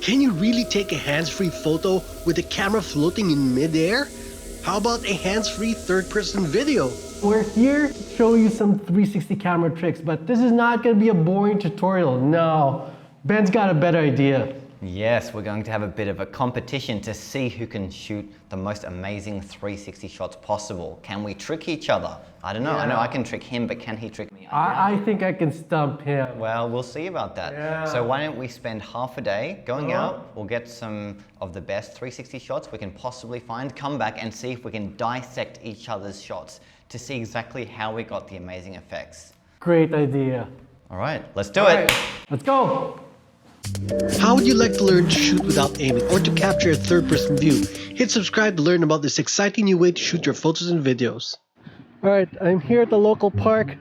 Can you really take a hands-free photo with the camera floating in mid-air? How about a hands-free third-person video? We're here to show you some 360 camera tricks, but this is not going to be a boring tutorial. No, Ben's got a better idea. Yes, we're going to have a bit of a competition to see who can shoot the most amazing 360 shots possible. Can we trick each other? I don't know. I know I can trick him, but can he trick me? I think I can stump him. Well, we'll see about that. Yeah. So why don't we spend half a day going out, we'll get some of the best 360 shots we can possibly find, come back and see if we can dissect each other's shots to see exactly how we got the amazing effects. Great idea. All right, let's do it. Let's go. How would you like to learn to shoot without aiming or to capture a third-person view? Hit subscribe to learn about this exciting new way to shoot your photos and videos. Alright, I'm here at the local park.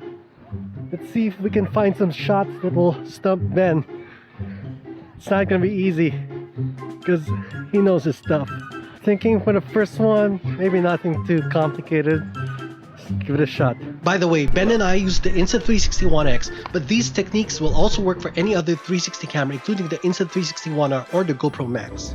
Let's see if we can find some shots that will stump Ben. It's not gonna be easy because he knows his stuff. Thinking for the first one, maybe nothing too complicated. Give it a shot. By the way, Ben and I use the Insta360 One X, but these techniques will also work for any other 360 camera, including the Insta360 One R or the GoPro MAX.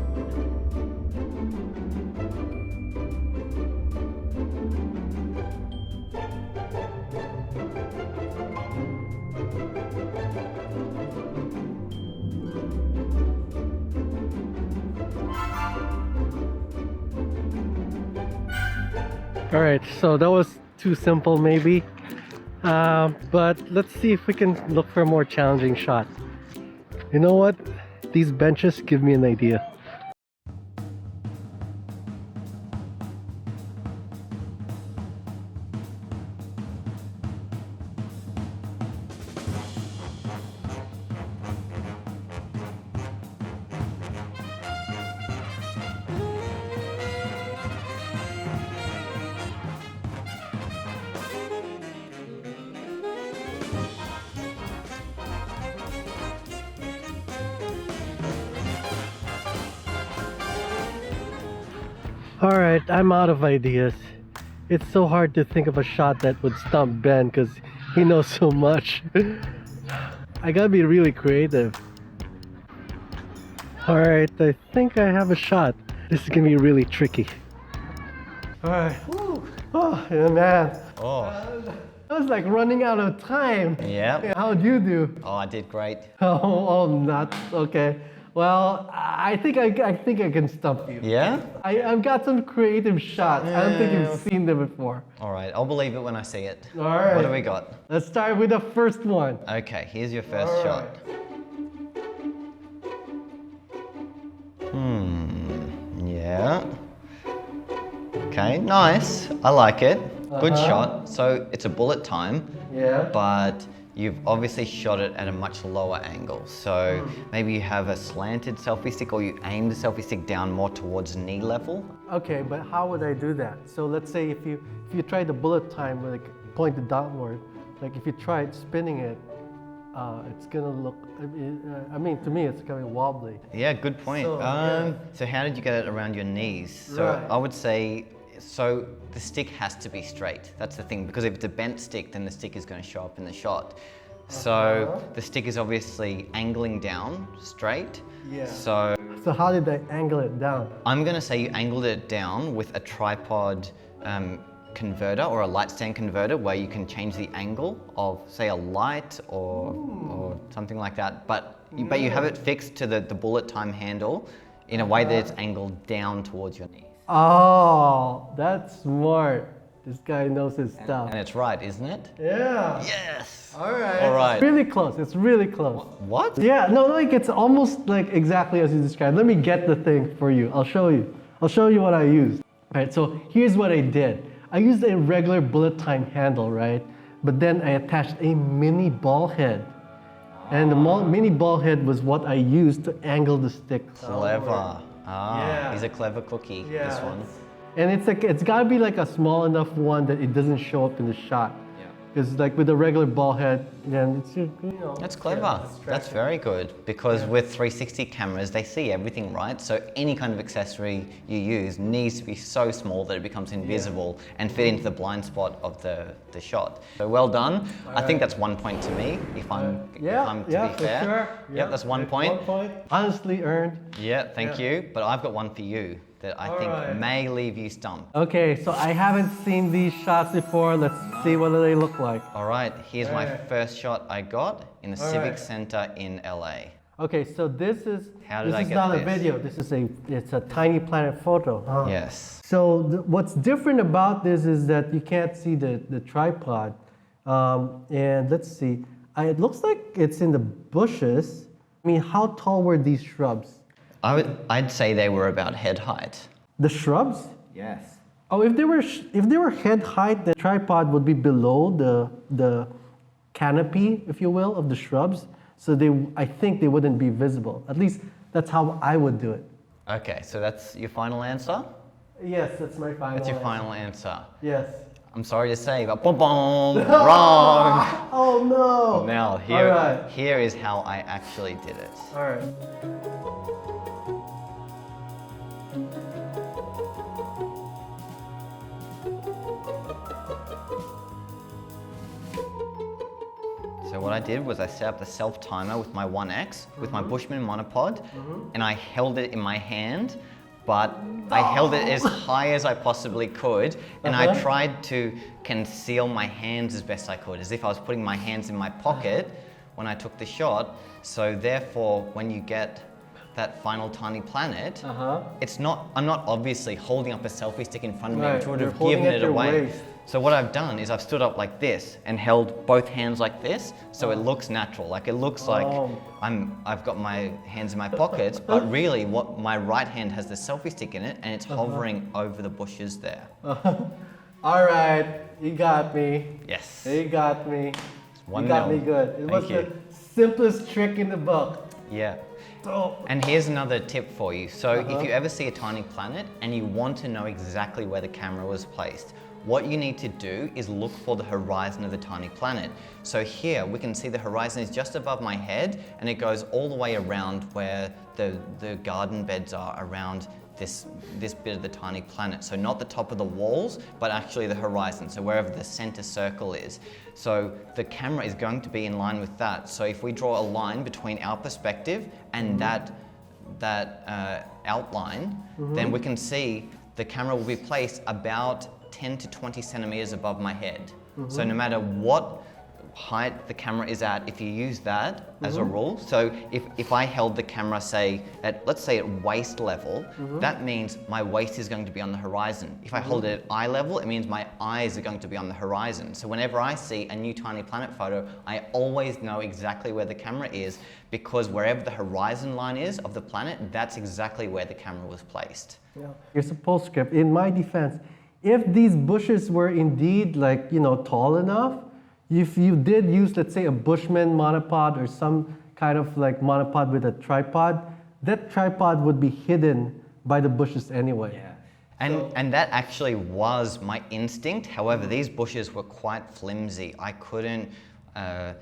Alright, so that was too simple maybe, but let's see if we can look for a more challenging shot. You know what? These benches give me an idea. Alright, I'm out of ideas. It's so hard to think of a shot that would stump Ben because he knows so much. I gotta be really creative. Alright, I think I have a shot. This is gonna be really tricky. Alright. Oh, yeah, man. Oh. I was like running out of time. Yeah. How'd you do? Oh, I did great. Oh, nuts. Okay. Well, I think I can stump you. Yeah? I've got some creative shots. I don't think you've seen them before. All right, I'll believe it when I see it. All right. What do we got? Let's start with the first one. Okay, here's your first shot. Yeah. Okay, nice. I like it. Good shot. So it's a bullet time. Yeah. But you've obviously shot it at a much lower angle. So maybe you have a slanted selfie stick or you aim the selfie stick down more towards knee level. Okay, but how would I do that? So let's say if you try the bullet time, like pointed downward, like if you tried spinning it, it's gonna look. I mean, to me, it's kind of wobbly. Yeah, good point. So how did you get it around your knees? So Right. I would say, so the stick has to be straight. That's the thing, because if it's a bent stick, then the stick is going to show up in the shot. So the stick is obviously angling down straight. Yeah. So how did I angle it down? I'm going to say you angled it down with a tripod converter or a light stand converter where you can change the angle of, say, a light or something like that. But you have it fixed to the bullet time handle in a way that it's angled down towards your knees. Oh, that's smart. This guy knows his stuff. And it's right, isn't it? Yeah. Yes. All right. All right. It's really close. It's really close. What? Yeah. No, like it's almost like exactly as you described. Let me get the thing for you. I'll show you. I'll show you what I used. All right. So here's what I did. I used a regular bullet time handle, right? But then I attached a mini ball head. And the mini ball head was what I used to angle the stick. Clever. Ah, Yeah. he's a clever cookie, this one. And it's got to be like a small enough one that it doesn't show up in the shot. Yeah. Because like with a regular ball head, then it's, you know. That's clever. Yeah, That's very good because with 360 cameras, they see everything, right? So any kind of accessory you use needs to be so small that it becomes invisible and fit into the blind spot of the shot. So well done. I think that's 1 point to me, if I'm to be fair. Sure. Yep, that's 1 point. 1 point. Honestly earned. Yeah, thank you. But I've got one for you that I think may leave you stumped. Okay, so I haven't seen these shots before. Let's see what they look like. All right, here's my first shot I got in the Civic Center in LA. Okay, so this is get a this? video. It's a tiny planet photo. Huh? Yes. So what's different about this is that you can't see the tripod. And let's see. It looks like it's in the bushes. I mean, how tall were these shrubs? I'd say they were about head height. The shrubs? Yes. Oh, if they were head height, the tripod would be below the canopy, if you will, of the shrubs. So I think they wouldn't be visible. At least that's how I would do it. Okay, so that's your final answer? Yes, that's my final. That's your final answer. Yes. I'm sorry to say, but boom, boom, wrong. Oh no. Now here is how I actually did it. All right. So what I did was I set up the self timer with my One X with my Bushman monopod, and I held it in my hand, but I held it as high as I possibly could, and I tried to conceal my hands as best I could, as if I was putting my hands in my pocket when I took the shot. So therefore, when you get that final tiny planet, I'm not obviously holding up a selfie stick in front of me, which would have given it away. So what I've done is I've stood up like this and held both hands like this, so it looks natural. Like it looks like I've got my hands in my pockets, but really what my right hand has the selfie stick in it and it's hovering over the bushes there. All right, you got me. Yes. You got me. You 1-0. got me good. It was the simplest trick in the book. Yeah. Oh. And here's another tip for you. So if you ever see a tiny planet and you want to know exactly where the camera was placed, what you need to do is look for the horizon of the tiny planet. So here we can see the horizon is just above my head and it goes all the way around where the garden beds are around this bit of the tiny planet. So not the top of the walls, but actually the horizon, so wherever the center circle is. So the camera is going to be in line with that. So if we draw a line between our perspective and that outline, then we can see the camera will be placed about 10 to 20 centimeters above my head. So no matter what height the camera is at, if you use that as a rule, so if I held the camera, say, let's say at waist level, that means my waist is going to be on the horizon. If I hold it at eye level, it means my eyes are going to be on the horizon. So whenever I see a new tiny planet photo, I always know exactly where the camera is, because wherever the horizon line is of the planet, that's exactly where the camera was placed. Yeah. Here's a postscript. In my defense, if these bushes were indeed tall enough, if you did use, let's say, a Bushman monopod or some kind of like monopod with a tripod, that tripod would be hidden by the bushes anyway. Yeah. And that actually was my instinct. However, these bushes were quite flimsy. I couldn't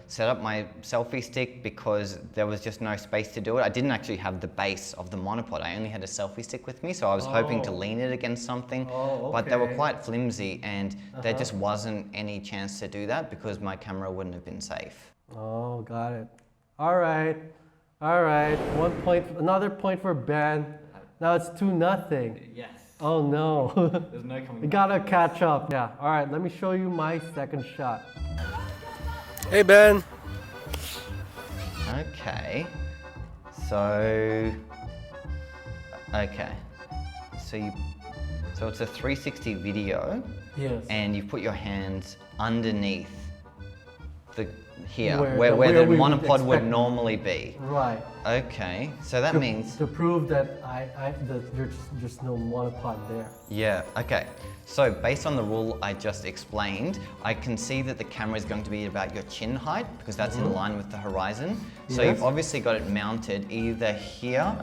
set up my selfie stick because there was just no space to do it. I didn't actually have the base of the monopod. I only had a selfie stick with me, so I was hoping to lean it against something. But they were quite flimsy, and there just wasn't any chance to do that because my camera wouldn't have been safe. Oh, got it. All right. 1 point, another point for Ben. Now it's 2-0. Yes. Oh no. There's no coming We gotta catch up. Yeah. All right, let me show you my second shot. Hey Ben. Okay. So it's a 360 video. Yes. And you put your hands underneath where where the we would monopod would expect normally be. Right. Okay, so that means... To prove that there's just no monopod there. Yeah, okay. So based on the rule I just explained, I can see that the camera is going to be about your chin height because that's in line with the horizon. So you've obviously got it mounted either here,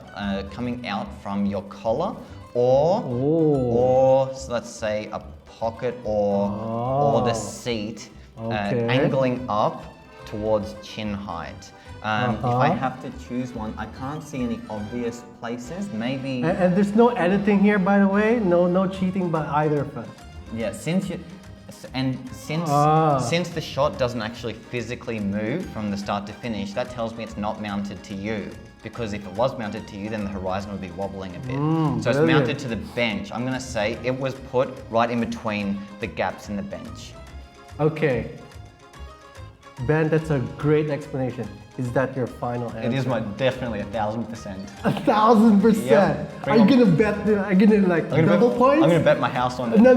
coming out from your collar, or so let's say a pocket or the seat Okay. angling up towards chin height. If I have to choose one, I can't see any obvious places. Maybe. And there's no editing here, by the way. No cheating by either of us. Yeah, since the shot doesn't actually physically move from the start to finish, that tells me it's not mounted to you. Because if it was mounted to you, then the horizon would be wobbling a bit. So it's mounted to the bench. I'm gonna say it was put right in between the gaps in the bench. Okay. Ben, that's a great explanation. Is that your final answer? It is definitely 1,000%. 1,000%. Yep. Are you gonna bet? Are you gonna like double points? I'm gonna bet my house on it. No,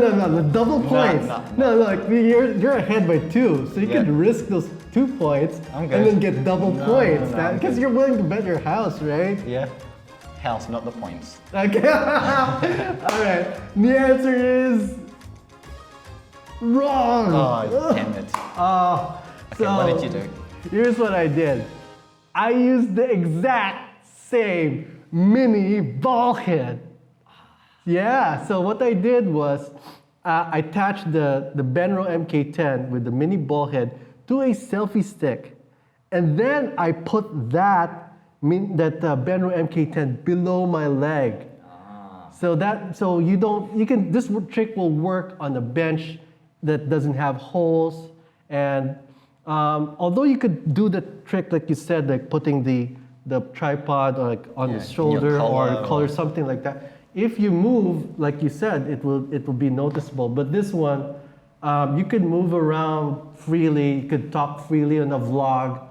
double points. No. Like you're ahead by 2, so you could risk those 2 points I'm and good. then get double points. I'm Because good. you're willing to bet your house, right? Yeah. House, not the points. Okay. All right. The answer is wrong. Oh, damn it. Okay, what did you do? Here's what I did. I used the exact same mini ball head. Yeah, so what I did was I attached the Benro MK10 with the mini ball head to a selfie stick. And then I put that Benro MK10 below my leg. This trick will work on a bench that doesn't have holes. And although you could do the trick like you said, like putting the tripod or like on the shoulder or collar, something like that. If you move, like you said, it will be noticeable. But this one, you could move around freely. You could talk freely on a vlog,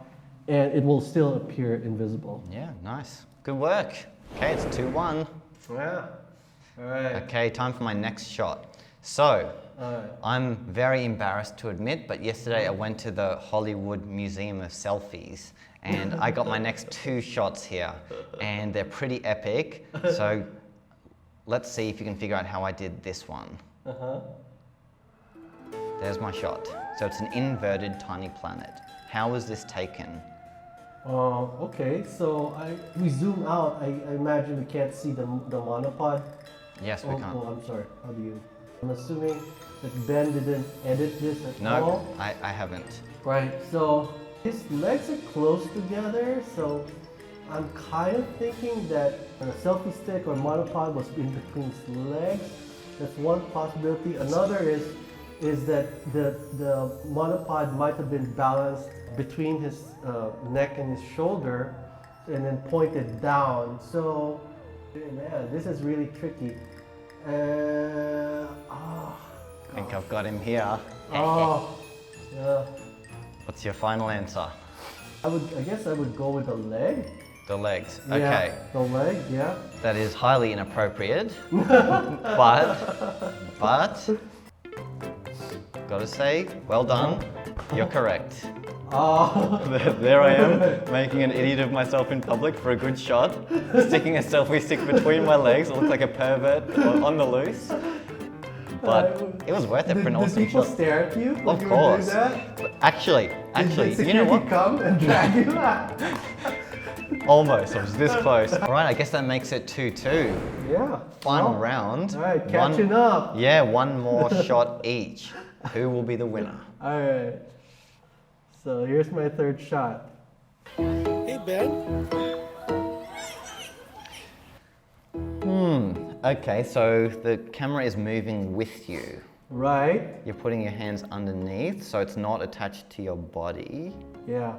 and it will still appear invisible. Yeah, nice. Good work. Okay, it's 2-1. Yeah. All right. Okay, time for my next shot. So, I'm very embarrassed to admit, but yesterday I went to the Hollywood Museum of Selfies, and I got my next 2 shots here, and they're pretty epic. So, let's see if you can figure out how I did this one. There's my shot. So it's an inverted tiny planet. How was this taken? Okay, so we zoom out. I imagine we can't see the monopod. Yes, we can't. Oh, I'm sorry. How do you? I'm assuming that Ben didn't edit this at all. No, I haven't. Right. So his legs are close together. So I'm kind of thinking that a selfie stick or monopod was in between his legs. That's one possibility. Another is that the monopod might have been balanced between his neck and his shoulder and then pointed down. So, man, this is really tricky. I think I've got him here. Yeah. What's your final answer? I guess I would go with the leg. The legs. Yeah, Okay. the leg, yeah. That is highly inappropriate. but gotta say, well done. You're correct. There I am, making an idiot of myself in public for a good shot, sticking a selfie stick between my legs. I look like a pervert on the loose. But it was worth it for an awesome Did people shot. stare at you? Of course. Actually, Did you know what? come and drag you out? Almost, I was this close. All right, I guess that makes it 2-2. Yeah. Final round. All right, catching up. Yeah, one more shot each. Who will be the winner? All right. So here's my third shot. Hey, Ben. Okay, so the camera is moving with you. Right. You're putting your hands underneath, so it's not attached to your body. Yeah.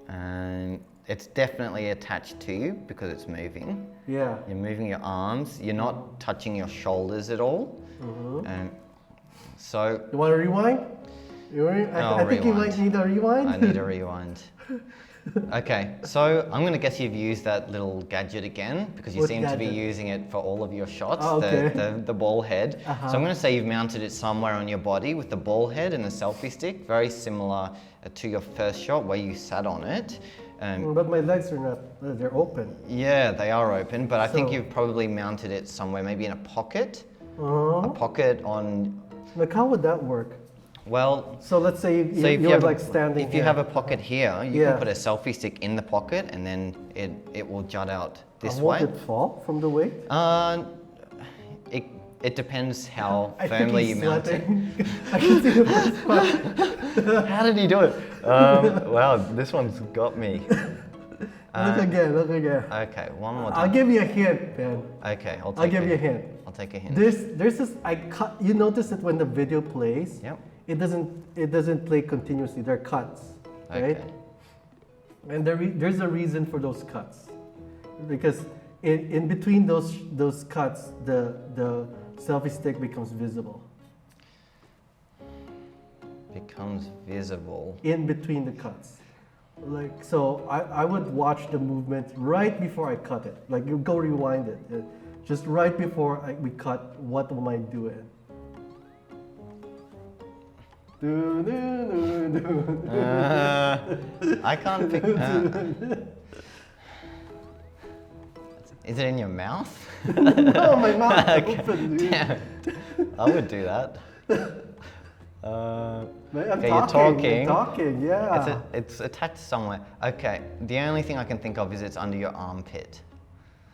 And it's definitely attached to you because it's moving. Yeah. You're moving your arms. You're not touching your shoulders at all. So You want to rewind? I think you might need a rewind. I need a rewind. Okay, so I'm gonna guess you've used that little gadget again because you What seem to be gadget? using it for all of your shots, Oh, okay. the ball head. So I'm gonna say you've mounted it somewhere on your body with the ball head and a selfie stick, very similar to your first shot where you sat on it. But my legs are not, they're open. Yeah, they are open, but I think So- you've probably mounted it somewhere, maybe in a pocket. Uh-huh. A pocket on, Like, how would that work? well, So let's say so if you're have, like standing if you here. have a pocket here, you Yeah. can put a selfie stick in the pocket and then it will jut out this Won't way. it fall from the weight? Uh, It depends how I think firmly he's you mount it. sweating. I can see the first part. How did he do it? Wow, this one's got me. Look again, look again. Okay, one more time. I'll give you a hint, Ben. Okay, I'll give you a hint. I'll take a hint. There's this, you notice that when the video plays, Yep. it doesn't play continuously. There are cuts, right? Okay. And there's a reason for those cuts, because in between those cuts, the selfie stick becomes visible. Becomes visible. In between the cuts. Like, so I would watch the movement right before I cut it. Like, you go rewind it. Just right before we cut, what am I doing? I can't pick. Is it in your mouth? No, my mouth Okay. open, dude. Damn it. I would do that. I'm Okay, talking, you're talking, yeah. It's attached somewhere. Okay, the only thing I can think of is it's under your armpit.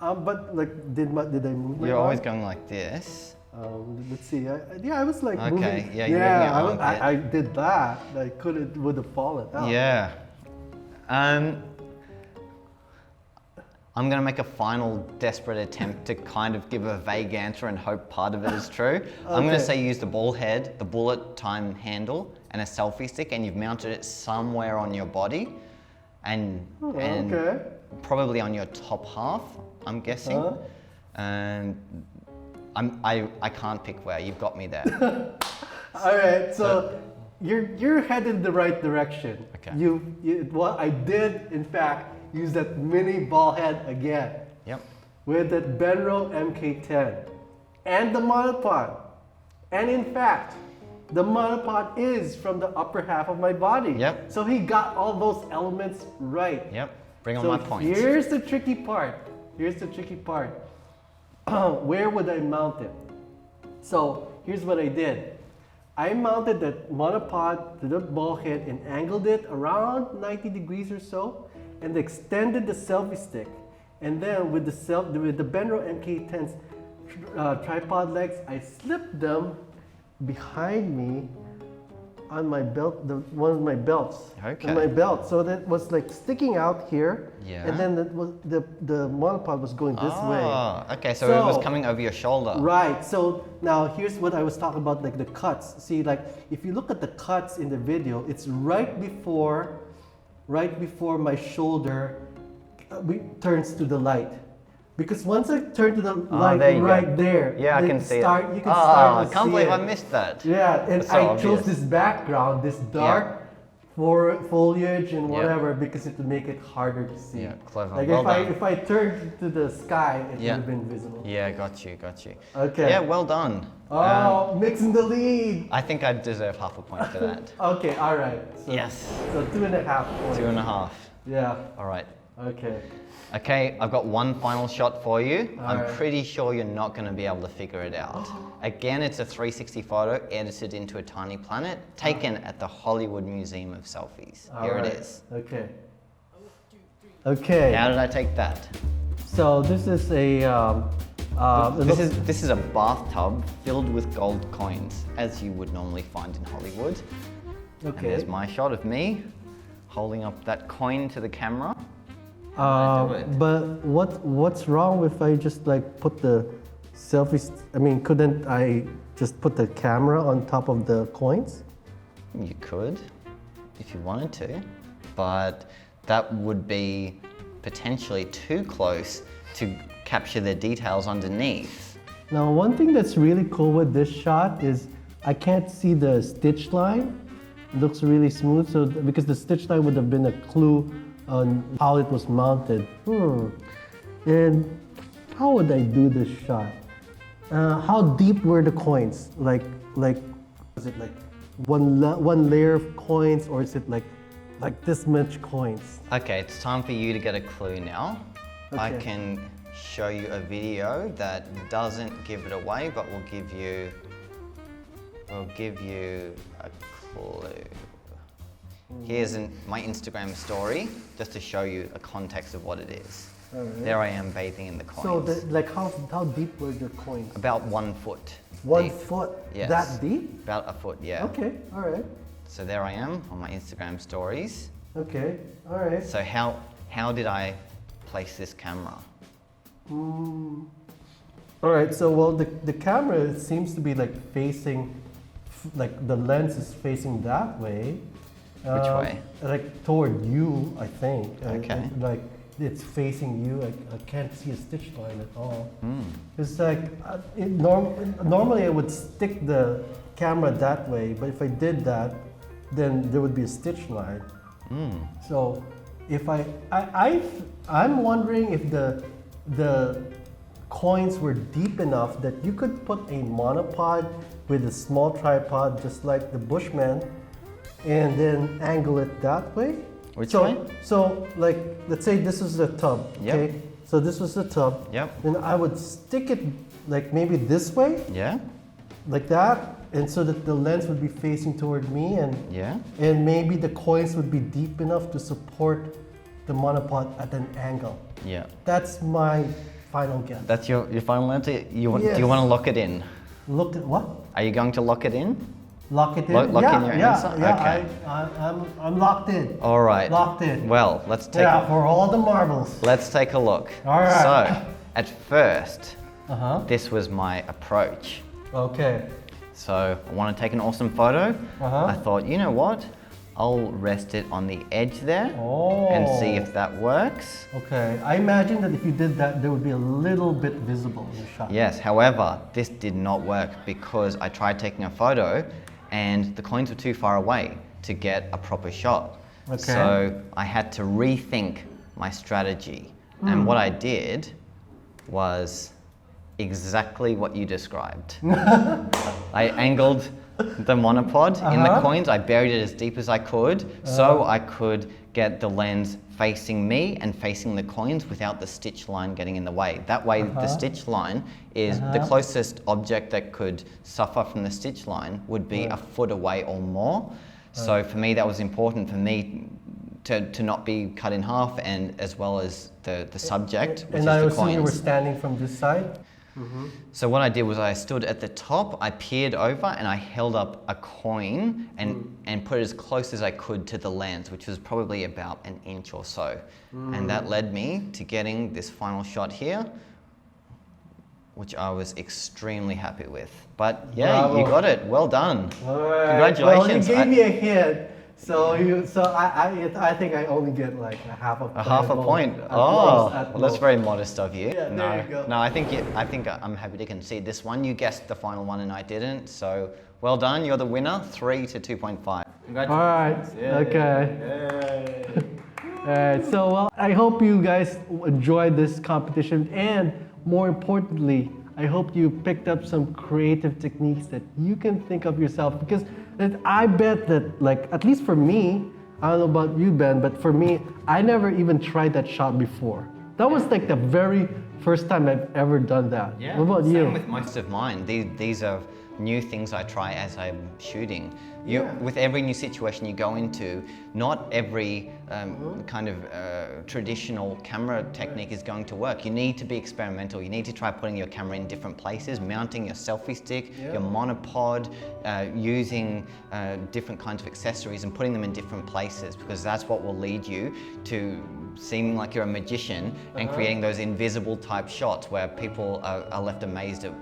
But like, did I move my You're arm? always going like this. Let's see. I was like Okay, moving. yeah, you're moving your armpit. I did that. I would have fallen out. Yeah. I'm gonna make a final desperate attempt to kind of give a vague answer and hope part of it is true. I'm gonna say use the ball head, the bullet time handle, and a selfie stick, and you've mounted it somewhere on your body, and probably on your top half, I'm guessing. And I can't pick where. You've got me there. All right, so you're headed in the right direction. Okay. What I did, in fact, use that mini ball head again. Yep. With that Benro MK10 and the monopod. And in fact, the monopod is from the upper half of my body. Yep. So he got all those elements right. Yep. Bring on So my points. here's the tricky part. Here's the tricky part. Where would I mount it? So here's what I did. I mounted that monopod to the ball head and angled it around 90 degrees or so, and extended the selfie stick. And then with the Benro MK10's tripod legs, I slipped them behind me on my belt, one of my belts. Okay. On my belt, so that was like sticking out here. Yeah. And then the monopod was going this way. Oh, okay, so it was coming over your shoulder. Right, so now here's what I was talking about, like the cuts. See, like if you look at the cuts in the video, it's right before my shoulder turns to the light. Because once I turn to the light there, yeah, I can see it. You can start I to can't see believe it. I missed that. Yeah, and That's so I obvious. chose this background, this dark foliage and whatever, because it would make it harder to see. Yeah, clever. Like Well done. if I turned to the sky, it would have been visible. Yeah, got you. Okay. Yeah, well done. Oh, mixing the lead. I think I deserve half a point for that. Okay, all right. So, Yes. So 2.5 points. 2.5. Yeah. All right. Okay. Okay, I've got one final shot for you. I'm right. pretty sure you're not going to be able to figure it out. Again, it's a 360 photo edited into a tiny planet, taken at the Hollywood Museum of Selfies. Here it is. Okay. Okay. How did I take that? So this is a. This is a bathtub filled with gold coins, as you would normally find in Hollywood. And Okay. there's my shot of me holding up that coin to the camera. But what's wrong if I just like put the selfies? I mean, couldn't I just put the camera on top of the coins? You could, if you wanted to, but that would be potentially too close to capture the details underneath. Now, one thing that's really cool with this shot is I can't see the stitch line. It looks really smooth, so because the stitch line would have been a clue on how it was mounted. And how would I do this shot? How deep were the coins? Like, is it like one layer of coins, or is it like this much coins? Okay, it's time for you to get a clue now. I Okay. can show you a video that doesn't give it away, but will give you a clue. Here's my Instagram story, just to show you a context of what it is. There I am bathing in the coins. So, like, how deep were your coins? About 1 foot. 1 deep. foot? Yes. That deep? About a foot, yeah. Okay, all right. So there I am on my Instagram stories. Okay, all right. So how did I place this camera? All right, so well, the camera seems to be like facing, like the lens is facing that way. Which way? Like toward you, I think. Okay. Like it's facing you. I can't see a stitch line at all. It's like, normally I would stick the camera that way, but if I did that, then there would be a stitch line. So if I'm wondering if the coins were deep enough that you could put a monopod with a small tripod, just like the Bushman, and then angle it that way. Which way? So, like, let's say this is the tub, okay? Yep. So this was the tub. Yep. Then I would stick it, like, maybe this way, Yeah? like that, and so that the lens would be facing toward me, Yeah? and maybe the coins would be deep enough to support the monopod at an angle. Yeah. That's my final guess. That's your final answer? Do you want Yes. to lock it in? Look at what? Are you going to lock it in? Lock it in? Lock yeah, in your yeah, answer? yeah. Okay. I'm locked in. All right. Locked in. Well, let's take For all the marbles. let's take a look. All right. So, at first, Uh-huh. this was my approach. Okay. So, I want to take an awesome photo. Uh-huh. I thought, you know what? I'll rest it on the edge there Oh. and see if that works. Okay. I imagine that if you did that, there would be a little bit visible in the shot. Yes, however, this did not work because I tried taking a photo and the coins were too far away to get a proper shot. Okay. So I had to rethink my strategy. And what I did was exactly what you described. I angled the monopod in the coins. I buried it as deep as I could so I could get the lens facing me and facing the coins without the stitch line getting in the way. That way the stitch line is the closest object that could suffer from the stitch line would be a foot away or more. So for me that was important for me to not be cut in half, and as well as the subject, which And is I the assume you were coins. standing from this side? So what I did was I stood at the top, I peered over and I held up a coin and put it as close as I could to the lens, which was probably about an inch or so. And that led me to getting this final shot here, which I was extremely happy with. But yeah, Bravo. you got it. Well done. All right. Congratulations. Well, you gave me a hint. So I think I only get like a half a point. A half a point. At Oh, most, at well, that's most. very modest of you. Yeah, no, there you go. no, I think I'm happy to concede this one. You guessed the final one and I didn't. So well done. You're the winner. 3 to 2.5. Congratulations. All right. Okay. All right. So well, I hope you guys enjoyed this competition, and more importantly, I hope you picked up some creative techniques that you can think of yourself, because I bet that, like, at least for me, I don't know about you, Ben, but for me, I never even tried that shot before. That was like the very first time I've ever done that. Yeah. What about you? Same with most of mine. These are new things I try as I'm shooting. With every new situation you go into, not every kind of traditional camera technique is going to work. You need to be experimental. You need to try putting your camera in different places, mounting your selfie stick, your monopod, using different kinds of accessories and putting them in different places, because that's what will lead you to seeming like you're a magician and creating those invisible type shots where people are left amazed at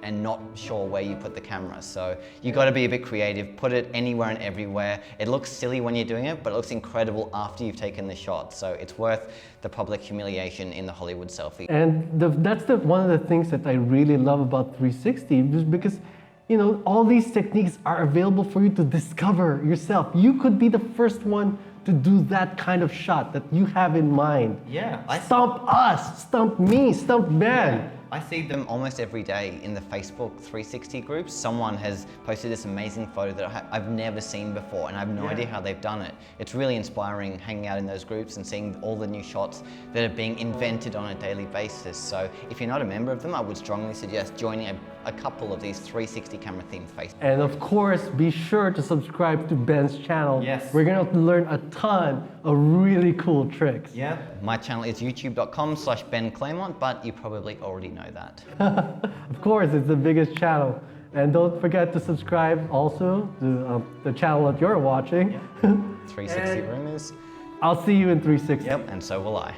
and not sure where you put the camera. So you got to be a bit creative, put it anywhere and everywhere. It looks silly when you're doing it, but it looks incredible after you've taken the shot. So it's worth the public humiliation in the Hollywood selfie. And that's one of the things that I really love about 360, just because, you know, all these techniques are available for you to discover yourself. You could be the first one to do that kind of shot that you have in mind. Yeah, Stump us, stump me, stump Ben. I see them almost every day in the Facebook 360 groups. Someone has posted this amazing photo that I've never seen before, and I have no idea how they've done it. It's really inspiring hanging out in those groups and seeing all the new shots that are being invented on a daily basis. So if you're not a member of them, I would strongly suggest joining a couple of these 360 camera themed Facebook. And of course, be sure to subscribe to Ben's channel. Yes. We're gonna learn a ton of really cool tricks. Yeah. My channel is youtube.com/Ben Claremont, but you probably already know that. Of course, it's the biggest channel. And don't forget to subscribe also to the channel that you're watching. 360 Rumors. I'll see you in 360. Yep, and so will I.